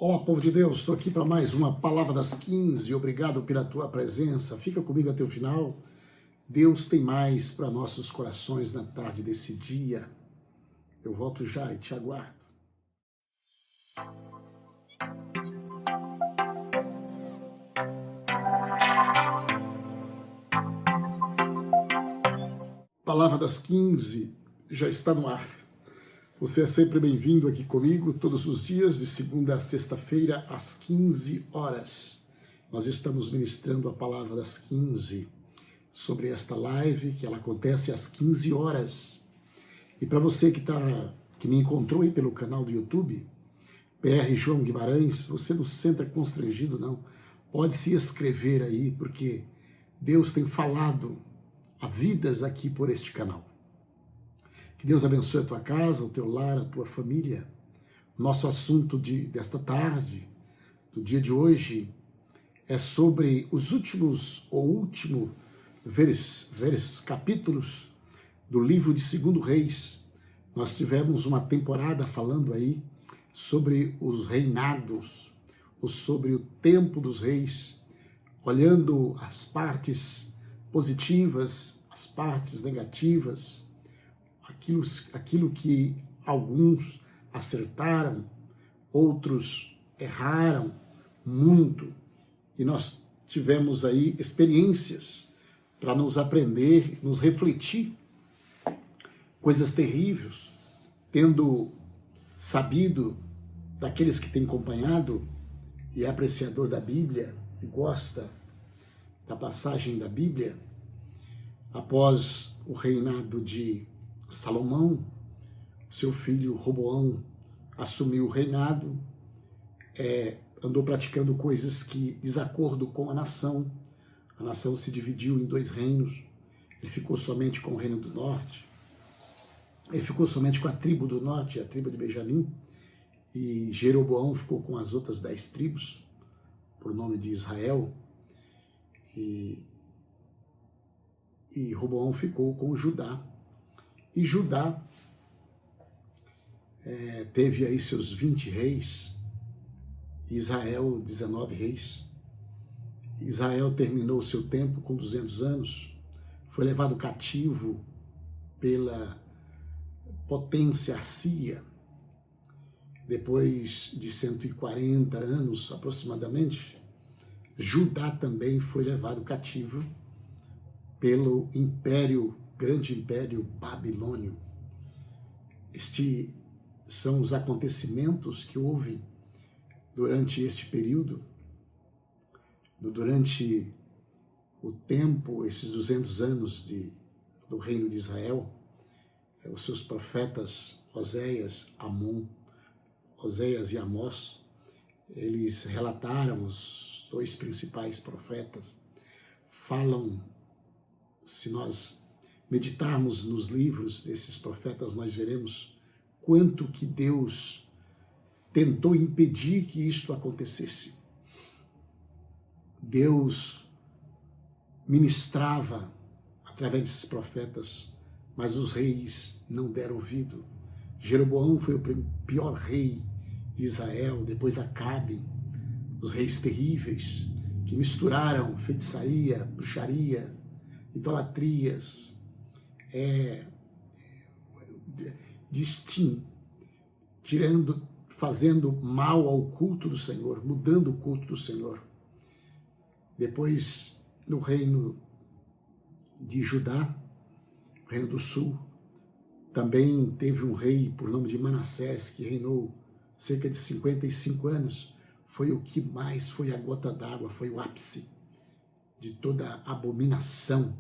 Olá, povo de Deus, estou aqui para mais uma Palavra das 15. Obrigado pela tua presença. Fica comigo até o final. Deus tem mais para nossos corações na tarde desse dia. Eu volto já e te aguardo. Palavra das 15 já está no ar. Você é sempre bem-vindo aqui comigo, todos os dias, de segunda a sexta-feira, às 15 horas. Nós estamos ministrando a Palavra das 15 sobre esta live, que ela acontece às 15 horas. E para você que me encontrou aí pelo canal do YouTube, PR João Guimarães, você não se senta constrangido, não. Pode se inscrever aí, porque Deus tem falado a vidas aqui por este canal. Que Deus abençoe a tua casa, o teu lar, a tua família. Nosso assunto desta tarde, do dia de hoje, é sobre os últimos capítulos do livro de 2 Reis. Nós tivemos uma temporada falando aí sobre os reinados, ou sobre o tempo dos reis, olhando as partes positivas, as partes negativas, aquilo que alguns acertaram, outros erraram muito, e nós tivemos aí experiências para nos aprender, nos refletir, coisas terríveis, tendo sabido daqueles que têm acompanhado e é apreciador da Bíblia e gosta da passagem da Bíblia, após o reinado de Salomão, seu filho Roboão assumiu o reinado, andou praticando coisas que, desacordo com a nação se dividiu em 2 reinos, ele ficou somente com o reino do norte, ele ficou somente com a tribo do norte, a tribo de Benjamim, e Jeroboão ficou com as outras 10 tribos, por nome de Israel, e Roboão ficou com Judá. E Judá teve aí seus 20 reis, Israel 19 reis. Israel terminou o seu tempo com 200 anos, foi levado cativo pela potência assíria. Depois de 140 anos aproximadamente, Judá também foi levado cativo pelo grande império babilônio. Estes são os acontecimentos que houve durante este período, durante o tempo, esses 200 anos do reino de Israel. Os seus profetas Oséias e Amós, eles relataram, os 2 principais profetas, falam, se nós meditarmos nos livros desses profetas, nós veremos quanto que Deus tentou impedir que isto acontecesse. Deus ministrava através desses profetas, mas os reis não deram ouvido. Jeroboão foi o pior rei de Israel, depois Acabe, os reis terríveis, que misturaram feitiçaria, bruxaria, idolatrias, fazendo mal ao culto do Senhor, mudando o culto do Senhor. Depois, no reino de Judá, reino do sul, também teve um rei por nome de Manassés, que reinou cerca de 55 anos. Foi o que mais foi a gota d'água, foi o ápice de toda a abominação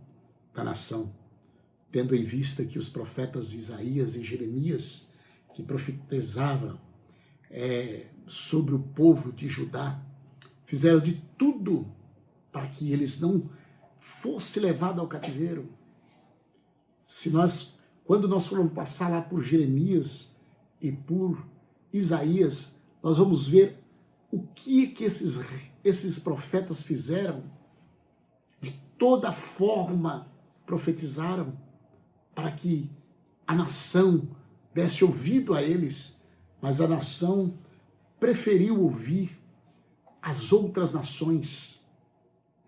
da nação, tendo em vista que os profetas Isaías e Jeremias, que profetizavam sobre o povo de Judá, fizeram de tudo para que eles não fossem levados ao cativeiro. Quando nós formos passar lá por Jeremias e por Isaías, nós vamos ver o que esses profetas fizeram, de toda forma profetizaram, para que a nação desse ouvido a eles, mas a nação preferiu ouvir as outras nações,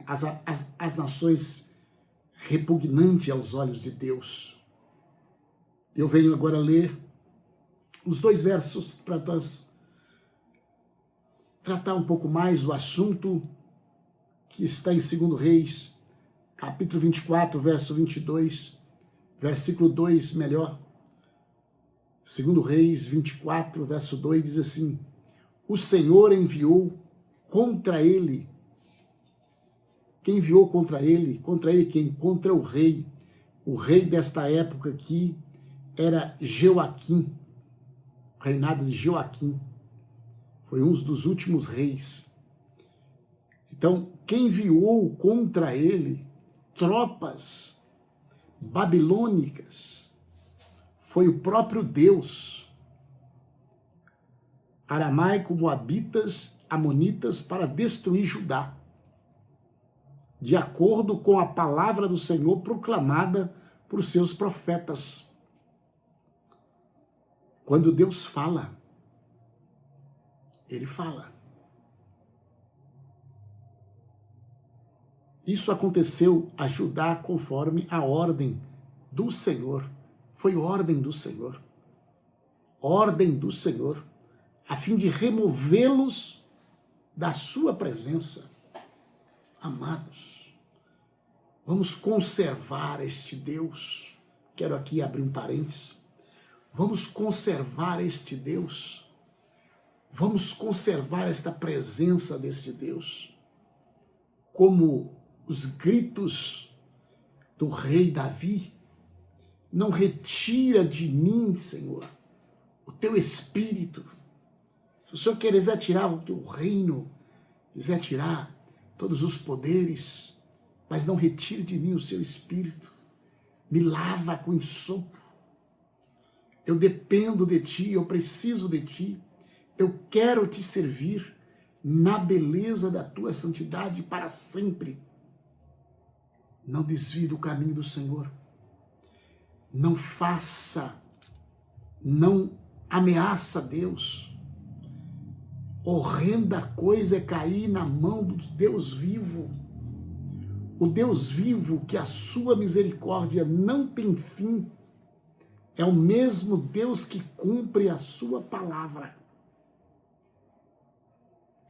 as nações repugnantes aos olhos de Deus. Eu venho agora ler os 2 versos para nós tratar um pouco mais o assunto que está em 2 Reis, capítulo 24, verso 22, versículo 2, melhor. 2 Reis 24, verso 2, diz assim: o Senhor enviou contra ele. Quem enviou contra ele? Contra ele quem? Contra o rei. O rei desta época aqui era Jeoaquim, o reinado de Jeoaquim. Foi um dos últimos reis. Então, quem enviou contra ele tropas babilônicas foi o próprio Deus. Aramaico, moabitas, amonitas, para destruir Judá, de acordo com a palavra do Senhor proclamada por seus profetas. Quando Deus fala, ele fala. Isso aconteceu a Judá conforme a ordem do Senhor. Foi ordem do Senhor. Ordem do Senhor, a fim de removê-los da sua presença. Amados, vamos conservar este Deus. Quero aqui abrir um parênteses. Vamos conservar este Deus. Vamos conservar esta presença deste Deus. Como os gritos do rei Davi: não retira de mim, Senhor, o teu espírito. Se o Senhor quiser tirar o teu reino, quiser tirar todos os poderes, mas não retire de mim o seu espírito. Me lava com ensopo. Eu dependo de ti, eu preciso de ti. Eu quero te servir na beleza da tua santidade para sempre. Não desvie do caminho do Senhor. Não faça, não ameaça Deus. Horrenda coisa é cair na mão do Deus vivo. O Deus vivo, que a sua misericórdia não tem fim, é o mesmo Deus que cumpre a sua palavra.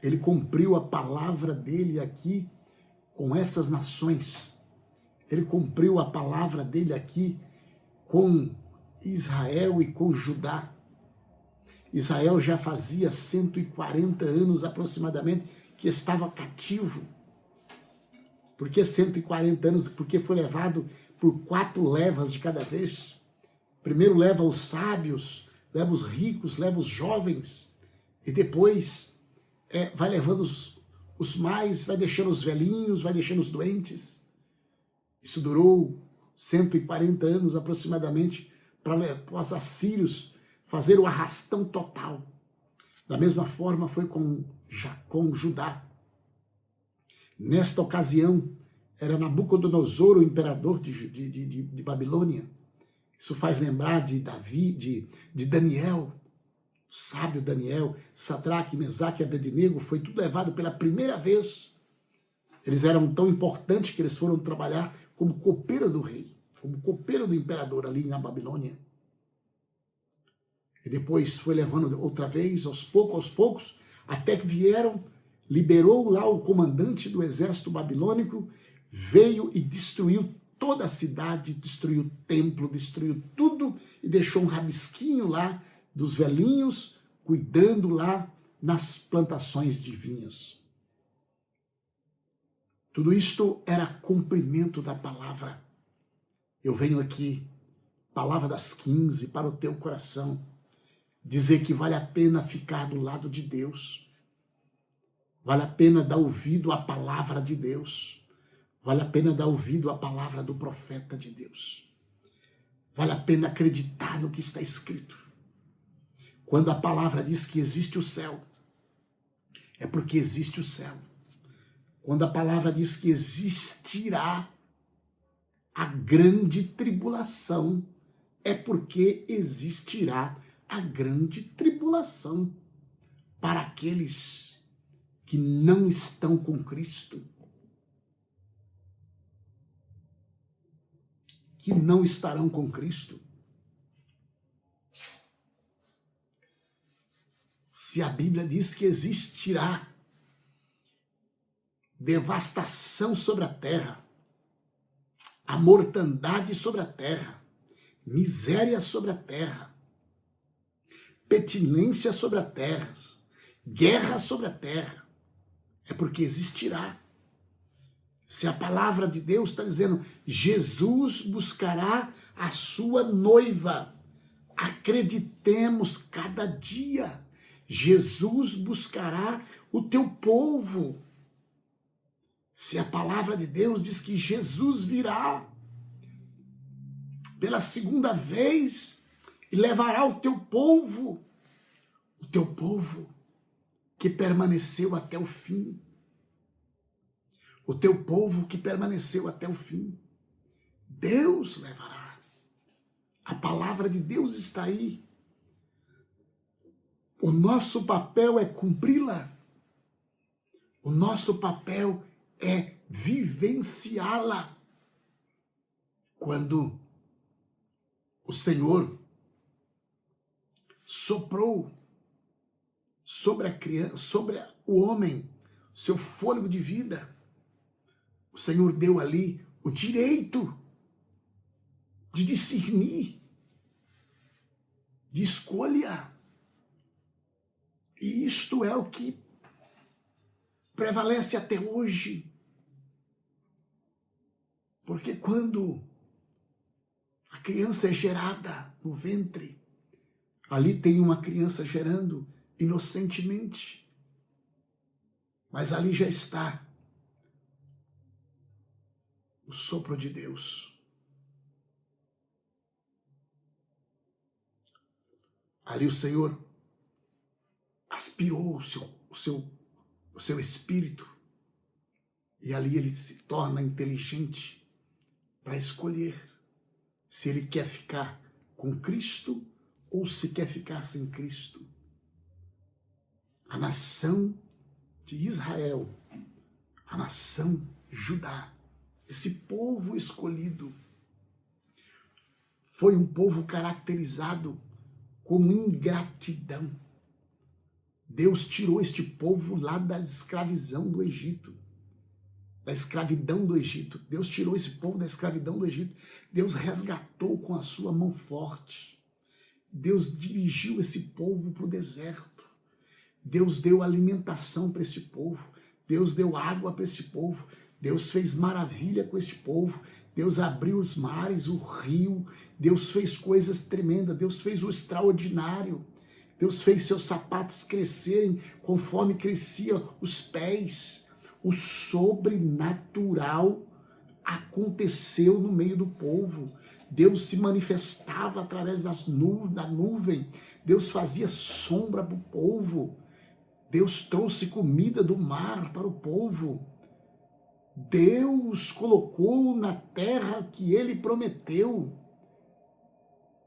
Ele cumpriu a palavra dele aqui com essas nações. Ele cumpriu a palavra dele aqui com Israel e com Judá. Israel já fazia 140 anos aproximadamente que estava cativo. Por que 140 anos? Porque foi levado por 4 levas de cada vez. Primeiro leva os sábios, leva os ricos, leva os jovens, e depois vai levando os mais, vai deixando os velhinhos, vai deixando os doentes. Isso durou 140 anos aproximadamente para os assírios fazer o arrastão total. Da mesma forma foi com Judá. Nesta ocasião, era Nabucodonosor, o imperador de Babilônia. Isso faz lembrar de Davi, de Daniel, o sábio Daniel, Sadraque, Mesaque e Abednego, foi tudo levado pela primeira vez. Eles eram tão importantes que eles foram trabalhar como copeiro do rei, como copeiro do imperador ali na Babilônia. E depois foi levando outra vez, aos poucos, até que vieram, liberou lá o comandante do exército babilônico, veio e destruiu toda a cidade, destruiu o templo, destruiu tudo e deixou um rabisquinho lá dos velhinhos cuidando lá nas plantações de vinhas. Tudo isto era cumprimento da palavra. Eu venho aqui, palavra das 15, para o teu coração, dizer que vale a pena ficar do lado de Deus. Vale a pena dar ouvido à palavra de Deus. Vale a pena dar ouvido à palavra do profeta de Deus. Vale a pena acreditar no que está escrito. Quando a palavra diz que existe o céu, é porque existe o céu. Quando a palavra diz que existirá a grande tribulação, é porque existirá a grande tribulação. para aqueles que não estão com Cristo, que não estarão com Cristo. Se a Bíblia diz que existirá devastação sobre a terra, a mortandade sobre a terra, miséria sobre a terra, petilência sobre a terra, guerra sobre a terra, é porque existirá. Se a palavra de Deus está dizendo, Jesus buscará a sua noiva, acreditemos cada dia, Jesus buscará o teu povo. Se a palavra de Deus diz que Jesus virá pela segunda vez e levará o teu povo que permaneceu até o fim, o teu povo que permaneceu até o fim, Deus levará. A palavra de Deus está aí. O nosso papel é cumpri-la. O nosso papel é vivenciá-la. Quando o Senhor soprou sobre a criança, sobre o homem, seu fôlego de vida, o Senhor deu ali o direito de discernir, de escolha. E isto é o que prevalece até hoje. Porque quando a criança é gerada no ventre, ali tem uma criança gerando inocentemente, mas ali já está o sopro de Deus. Ali o Senhor aspirou o seu espírito, e ali ele se torna inteligente para escolher se ele quer ficar com Cristo ou se quer ficar sem Cristo. A nação de Israel, a nação Judá, esse povo escolhido, foi um povo caracterizado como ingratidão. Deus tirou este povo lá da escravidão do Egito. Deus tirou esse povo da escravidão do Egito. Deus resgatou com a sua mão forte. Deus dirigiu esse povo para o deserto. Deus deu alimentação para esse povo. Deus deu água para esse povo. Deus fez maravilha com este povo. Deus abriu os mares, o rio. Deus fez coisas tremendas. Deus fez o extraordinário. Deus fez seus sapatos crescerem conforme cresciam os pés. O sobrenatural aconteceu no meio do povo. Deus se manifestava através da nuvem. Deus fazia sombra para o povo. Deus trouxe comida do mar para o povo. Deus colocou na terra que ele prometeu.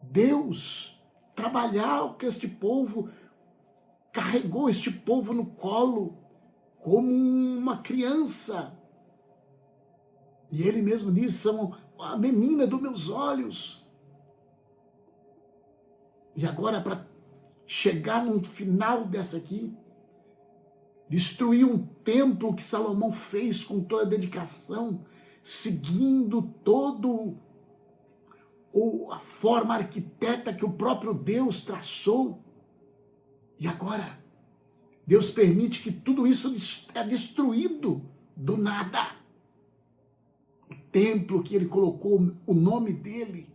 Deus trabalhar com este povo, carregou este povo no colo como uma criança. E ele mesmo disse, são a menina dos meus olhos. E agora, para chegar no final dessa aqui, destruir um templo que Salomão fez com toda a dedicação, seguindo todo a forma arquiteta que o próprio Deus traçou. E agora, Deus permite que tudo isso é destruído do nada. O templo que ele colocou o nome dele,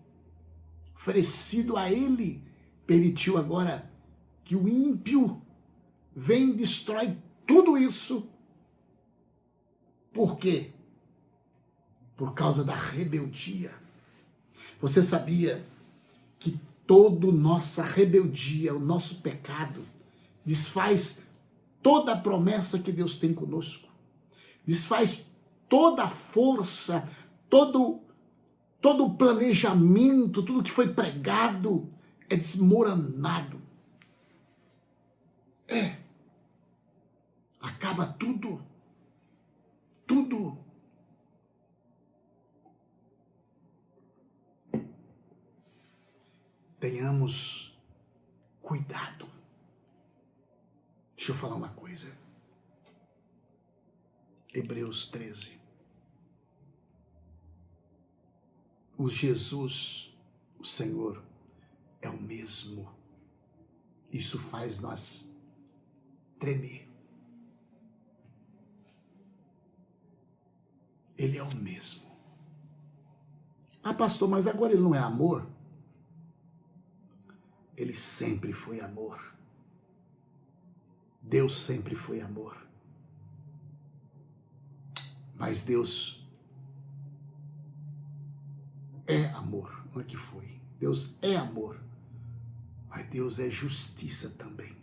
oferecido a ele, permitiu agora que o ímpio vem e destrói tudo isso. Por quê? Por causa da rebeldia. Você sabia que toda nossa rebeldia, o nosso pecado, desfaz toda a promessa que Deus tem conosco, desfaz toda a força, todo o planejamento, tudo que foi pregado é desmoronado. acaba tudo. Tudo. Tenhamos cuidado. Deixa eu falar uma coisa. Hebreus 13. O Jesus, o Senhor, é o mesmo. Isso faz nós tremer. Ele é o mesmo. Ah, pastor, mas agora ele não é amor? Ele sempre foi amor. Deus sempre foi amor. Mas Deus é amor, não é que foi. Deus é amor, mas Deus é justiça também.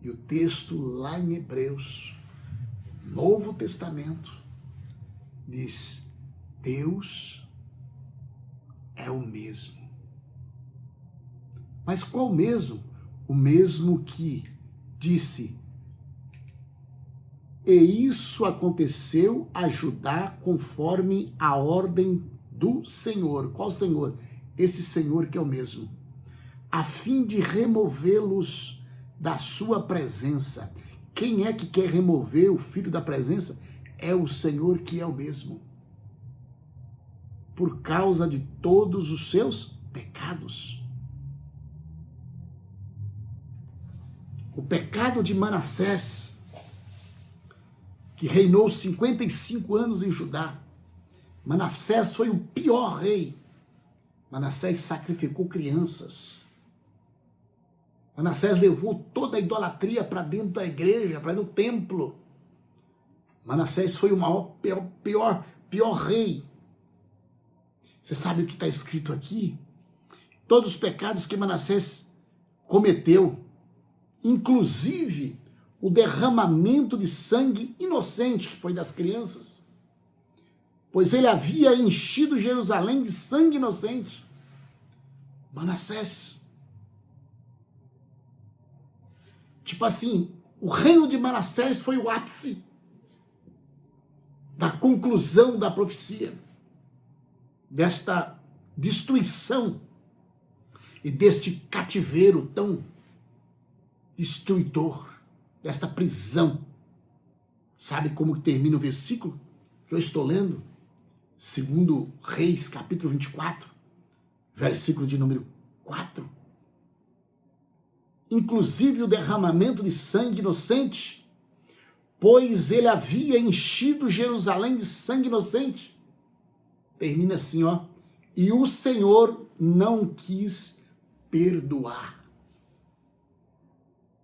E o texto lá em Hebreus, Novo Testamento, diz: Deus é o mesmo. Mas qual mesmo? O mesmo que disse: e isso aconteceu a Judá conforme a ordem do Senhor. Qual Senhor? Esse Senhor que é o mesmo. A fim de removê-los da sua presença. Quem é que quer remover o filho da presença? É o Senhor que é o mesmo. Por causa de todos os seus pecados. O pecado de Manassés, que reinou 55 anos em Judá. Manassés foi o pior rei. Manassés sacrificou crianças. Manassés levou toda a idolatria para dentro da igreja, para dentro do templo. Manassés foi o maior, pior rei. Você sabe o que está escrito aqui? Todos os pecados que Manassés cometeu, inclusive o derramamento de sangue inocente, que foi das crianças, pois ele havia enchido Jerusalém de sangue inocente. Manassés. Tipo assim, o reino de Manassés foi o ápice da conclusão da profecia, desta destruição e deste cativeiro tão destruidor, desta prisão. Sabe como termina o versículo que eu estou lendo? 2 Reis, capítulo 24, versículo de número 4. Inclusive o derramamento de sangue inocente, pois ele havia enchido Jerusalém de sangue inocente. Termina assim, ó. E o Senhor não quis perdoar.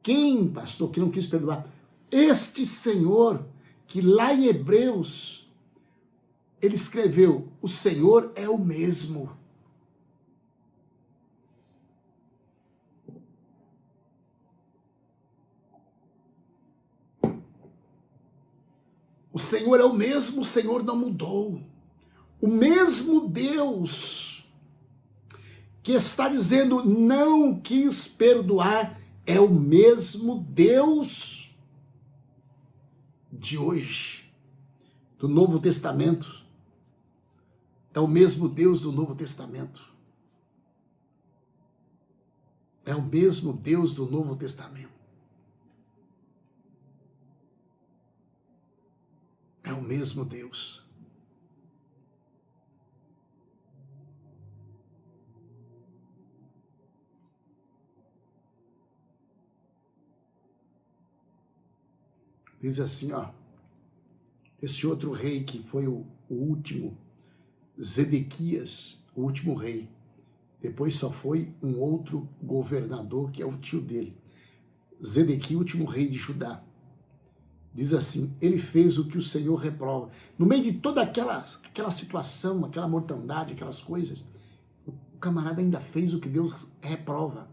Quem, pastor, que não quis perdoar? Este Senhor, que lá em Hebreus, ele escreveu: o Senhor é o mesmo. O Senhor é o mesmo, o Senhor não mudou. O mesmo Deus que está dizendo não quis perdoar é o mesmo Deus de hoje, do Novo Testamento. É o mesmo Deus do Novo Testamento. É o mesmo Deus do Novo Testamento. É o mesmo Deus. Diz assim, ó, esse outro rei que foi o último, Zedequias, o último rei. Depois só foi um outro governador, que é o tio dele. Zedequias, o último rei de Judá. Diz assim: ele fez o que o Senhor reprova. No meio de toda aquela situação, aquela mortandade, aquelas coisas, o camarada ainda fez o que Deus reprova.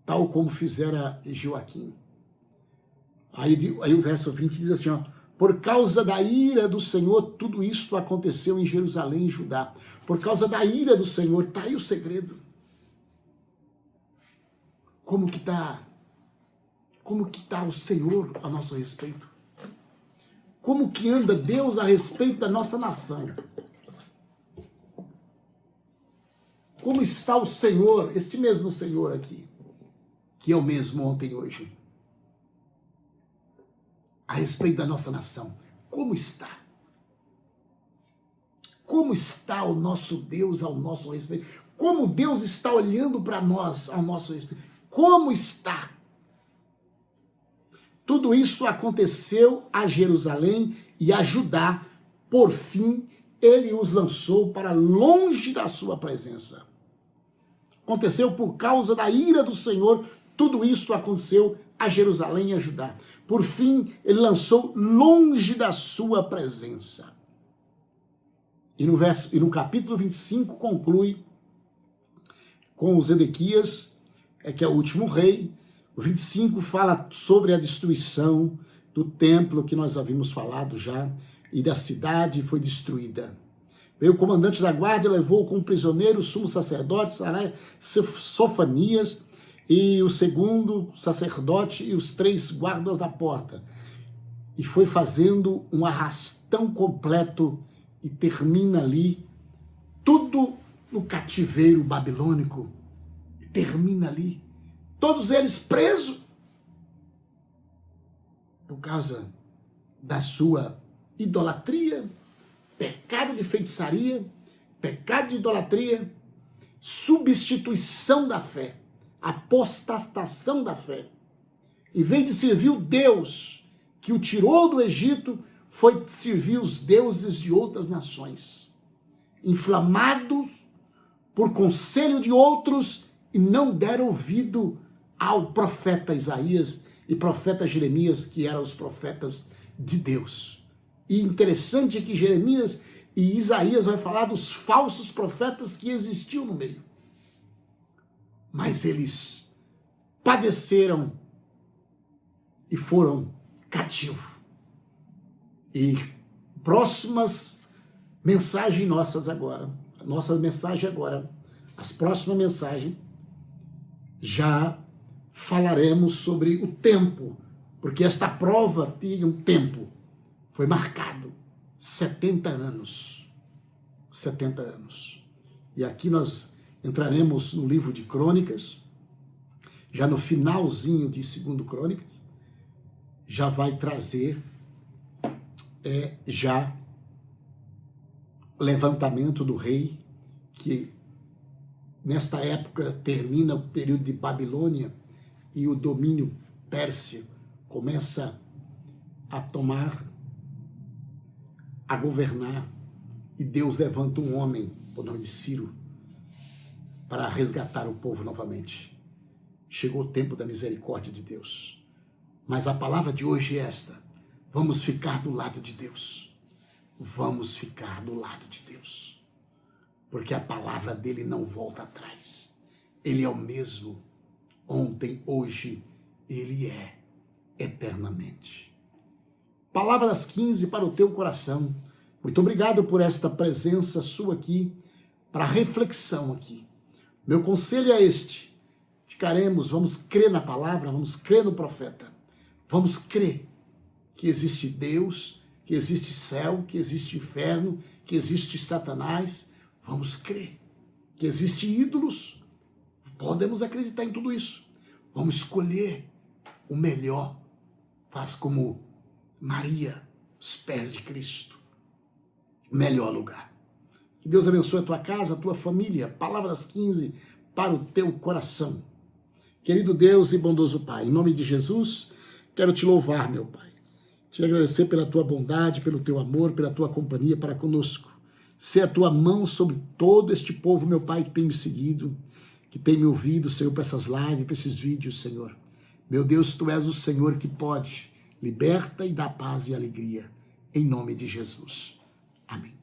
Tal como fizera Joaquim. Aí o verso 20 diz assim, ó: por causa da ira do Senhor, tudo isto aconteceu em Jerusalém e Judá. Por causa da ira do Senhor, está aí o segredo. Como que está como que está o Senhor a nosso respeito? Como que anda Deus a respeito da nossa nação? Como está o Senhor, este mesmo Senhor aqui, que é o mesmo ontem e hoje, a respeito da nossa nação? Como está? Como está o nosso Deus ao nosso respeito? Como Deus está olhando para nós ao nosso respeito? Como está? Tudo isso aconteceu a Jerusalém e a Judá. Por fim, ele os lançou para longe da sua presença. Aconteceu por causa da ira do Senhor. Tudo isso aconteceu a Jerusalém e a Judá. Por fim, ele lançou longe da sua presença. E no capítulo 25 conclui com Zedequias, que é o último rei. O 25 fala sobre a destruição do templo que nós havíamos falado já, e da cidade foi destruída. Veio o comandante da guarda, levou como prisioneiro o sumo sacerdote Sofanias, e o segundo sacerdote e os 3 guardas da porta. E foi fazendo um arrastão completo e termina ali, tudo no cativeiro babilônico, e termina ali. Todos eles presos por causa da sua idolatria, pecado de feitiçaria, pecado de idolatria, substituição da fé, apostatação da fé. Em vez de servir o Deus que o tirou do Egito, foi servir os deuses de outras nações, inflamados por conselho de outros, e não deram ouvido ao profeta Isaías e profeta Jeremias, que eram os profetas de Deus. E interessante que Jeremias e Isaías vai falar dos falsos profetas que existiam no meio. Mas eles padeceram e foram cativos. E próximas mensagens nossas agora, as próximas mensagens, já falaremos sobre o tempo, porque esta prova tinha um tempo, foi marcado 70 anos. 70 anos. E aqui nós entraremos no livro de Crônicas, já no finalzinho de 2 Crônicas, já vai trazer já o levantamento do rei, que nesta época termina o período de Babilônia e o domínio pérsia começa a governar, e Deus levanta um homem, por nome de Ciro, para resgatar o povo novamente. Chegou o tempo da misericórdia de Deus. Mas a palavra de hoje é esta: vamos ficar do lado de Deus. Vamos ficar do lado de Deus. Porque a palavra dele não volta atrás. Ele é o mesmo ontem, hoje, ele é eternamente. Palavra das 15 para o teu coração. Muito obrigado por esta presença sua aqui, para reflexão aqui. Meu conselho é este: vamos crer na palavra, vamos crer no profeta, vamos crer que existe Deus, que existe céu, que existe inferno, que existe Satanás. Vamos crer que existem ídolos, podemos acreditar em tudo isso. Vamos escolher o melhor. Faz como Maria, os pés de Cristo. Melhor lugar. Que Deus abençoe a tua casa, a tua família. Palavra das 15 para o teu coração. Querido Deus e bondoso Pai, em nome de Jesus, quero te louvar, meu Pai. Te agradecer pela tua bondade, pelo teu amor, pela tua companhia para conosco. Ser a tua mão sobre todo este povo, meu Pai, que tem me seguido, que tem me ouvido, Senhor, para essas lives, para esses vídeos, Senhor. Meu Deus, tu és o Senhor que pode, liberta e dá paz e alegria. Em nome de Jesus. Amém.